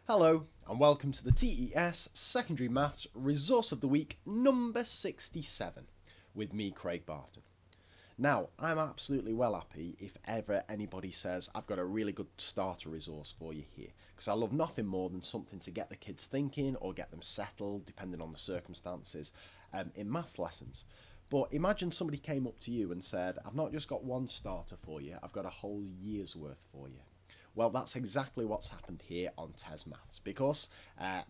Hello and welcome to the TES Secondary Maths Resource of the Week number 67 with me, Craig Barton. Now, I'm absolutely well happy if ever anybody says I've got a really good starter resource for you here, because I love nothing more than something to get the kids thinking or get them settled, depending on the circumstances, in math lessons. But imagine somebody came up to you and said, I've not just got one starter for you, I've got a whole year's worth for you. Well, that's exactly what's happened here on TES Maths, because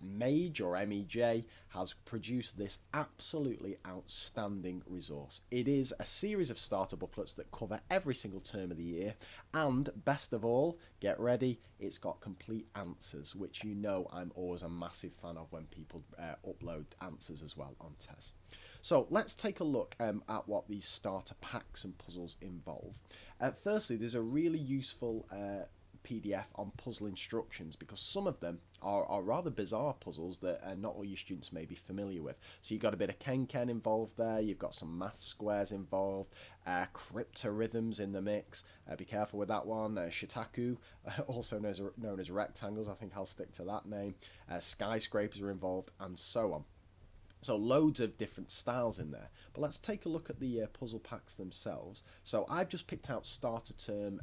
Mage or MEJ has produced this absolutely outstanding resource. It is a series of starter booklets that cover every single term of the year, and best of all, get ready, it's got complete answers, which you know I'm always a massive fan of when people upload answers as well on TES. So let's take a look at what these starter packs and puzzles involve. Firstly, there's a really useful PDF on puzzle instructions, because some of them are rather bizarre puzzles that not all your students may be familiar with. So you've got a bit of Ken involved there, you've got some math squares involved, cryptorhythms in the mix, be careful with that one, shitaku, also known as rectangles, I think I'll stick to that name, skyscrapers are involved, and so on. So loads of different styles in there. But let's take a look at the puzzle packs themselves. So I've just picked out starter term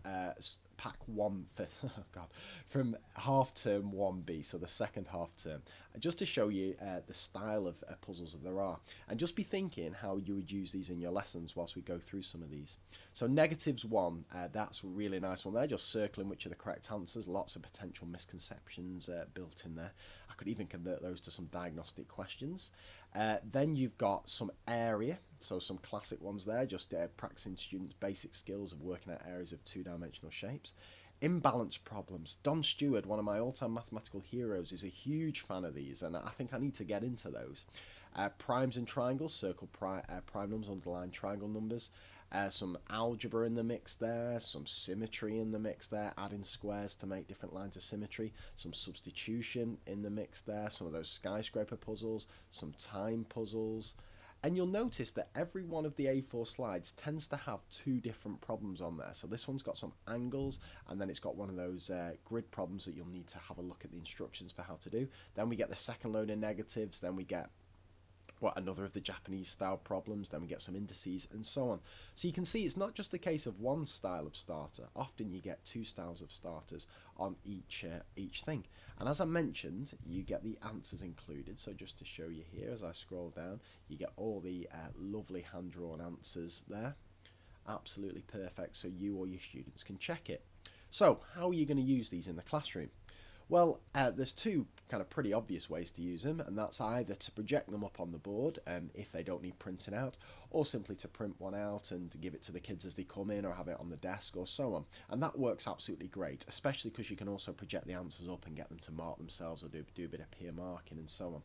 pack 1 for, oh God, from half term 1B, so the second half term, just to show you the style of puzzles that there are. And just be thinking how you would use these in your lessons whilst we go through some of these. So negatives 1, that's a really nice one there, just circling which are the correct answers, lots of potential misconceptions built in there. I could even convert those to some diagnostic questions. Then you've got some area, so some classic ones there, just practicing students' basic skills of working out areas of two-dimensional shapes. Imbalance problems. Don Stewart, one of my all-time mathematical heroes, is a huge fan of these, and I think I need to get into those. Primes and triangles, circle prime numbers, underline triangle numbers. Some algebra in the mix there, some symmetry in the mix there, adding squares to make different lines of symmetry, some substitution in the mix there, some of those skyscraper puzzles, some time puzzles. And you'll notice that every one of the A4 slides tends to have two different problems on there. So this one's got some angles, and then it's got one of those grid problems that you'll need to have a look at the instructions for how to do. Then we get the second load of negatives, then we get another of the Japanese style problems, then we get some indices and so on. So you can see it's not just a case of one style of starter, often you get two styles of starters on each thing. And as I mentioned, you get the answers included, so just to show you here as I scroll down, you get all the lovely hand-drawn answers there, absolutely perfect, so you or your students can check it. So how are you going to use these in the classroom? Well, there's two kind of pretty obvious ways to use them, and that's either to project them up on the board if they don't need printing out, or simply to print one out and to give it to the kids as they come in, or have it on the desk or so on. And that works absolutely great, especially because you can also project the answers up and get them to mark themselves, or do a bit of peer marking and so on.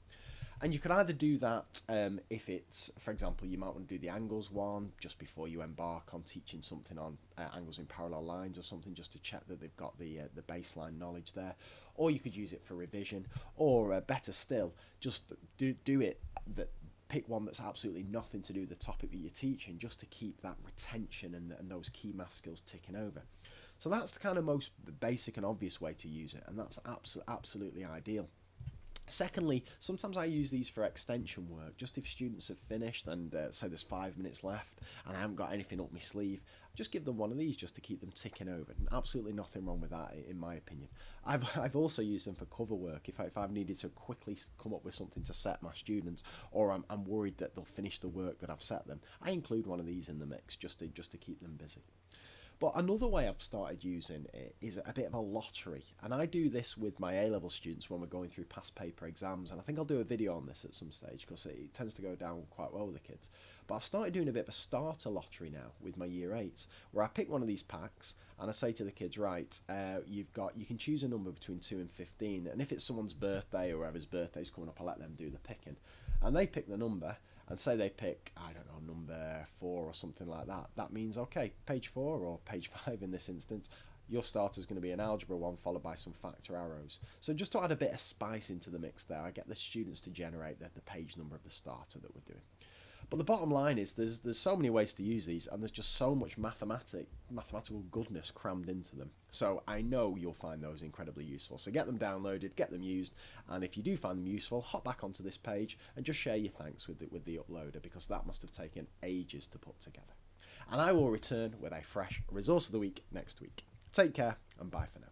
And you could either do that if it's, for example, you might want to do the angles one just before you embark on teaching something on angles in parallel lines or something, just to check that they've got the baseline knowledge there. Or you could use it for revision, or better still, just do it pick one that's absolutely nothing to do with the topic that you're teaching, just to keep that retention and those key math skills ticking over. So that's the kind of most basic and obvious way to use it, and that's absolutely ideal. Secondly, sometimes I use these for extension work, just if students have finished and say there's 5 minutes left and I haven't got anything up my sleeve, just give them one of these just to keep them ticking over. And absolutely nothing wrong with that, in my opinion. I've also used them for cover work if I've needed to quickly come up with something to set my students, or I'm worried that they'll finish the work that I've set them. I include one of these in the mix just to keep them busy. But another way I've started using it is a bit of a lottery, and I do this with my A-level students when we're going through past paper exams, and I think I'll do a video on this at some stage because it tends to go down quite well with the kids. But I've started doing a bit of a starter lottery now with my year 8s, where I pick one of these packs and I say to the kids, right, you can choose a number between 2 and 15, and if it's someone's birthday or whoever's birthday's coming up, I let them do the picking, and they pick the number. And say they pick, I don't know, number 4 or something like that. That means, okay, page 4 or page 5 in this instance, your starter is going to be an algebra one followed by some factor arrows. So just to add a bit of spice into the mix there, I get the students to generate the page number of the starter that we're doing. But the bottom line is there's so many ways to use these, and there's just so much mathematical goodness crammed into them. So I know you'll find those incredibly useful. So get them downloaded, get them used, and if you do find them useful, hop back onto this page and just share your thanks with the uploader, because that must have taken ages to put together. And I will return with a fresh resource of the week next week. Take care, and bye for now.